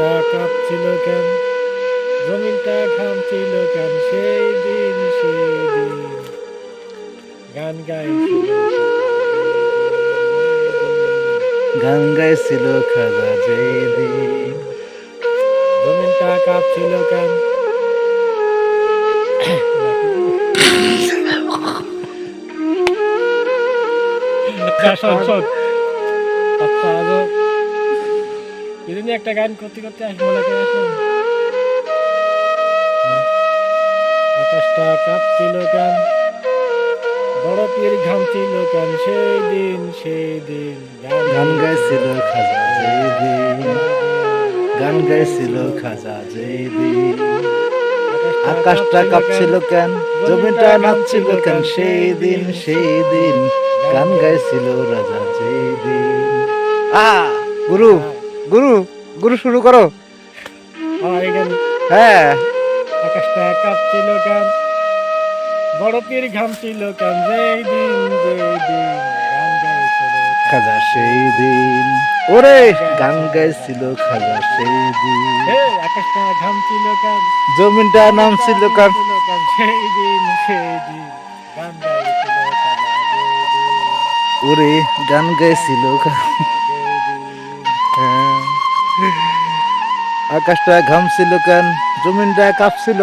আকাশটা কাঁপছিল কেন, জমিনটা ঘামছিল কেন, সেই দিন গান গাইছিল গান গাইছিল খাজা যেদিন। জমিনটা কাঁপছিল কেন। শোন শোন, আচ্ছা আজও এদিন একটা গান করতে করতে মনে করে আসলাম। আকাশটা কাঁপছিল কেন, বড় পীর ঘামছিল কেন, সেই দিন গান গাইছিল খাজা যেদিন। গান গাইছিল খাজা যেদিন। আকাশটা কাঁপছিল কেন, জমিটা নাচছিল কেন, সেই দিন গান গাইছিল রাজা যেদিন। গুরু গুরু গুরু শুরু করো। এই গান। হ্যাঁ, আকাশটা কাঁপছিল কেন, বড় পীর ঘামছিল কেন, যেই দিন গান গাইছিল খাজা সেই দিন। ওরে গান গাইছিল খাজা সেই দিন। আকাশটা ঘামছিল কেন, জমিনটা নামছিল কেন, সেই দিন গান গাইছিল ওরে গান গাইছিল হ্যাঁ। আকাশটা ঘামছিল কেন, জমিনটা কাঁপছিল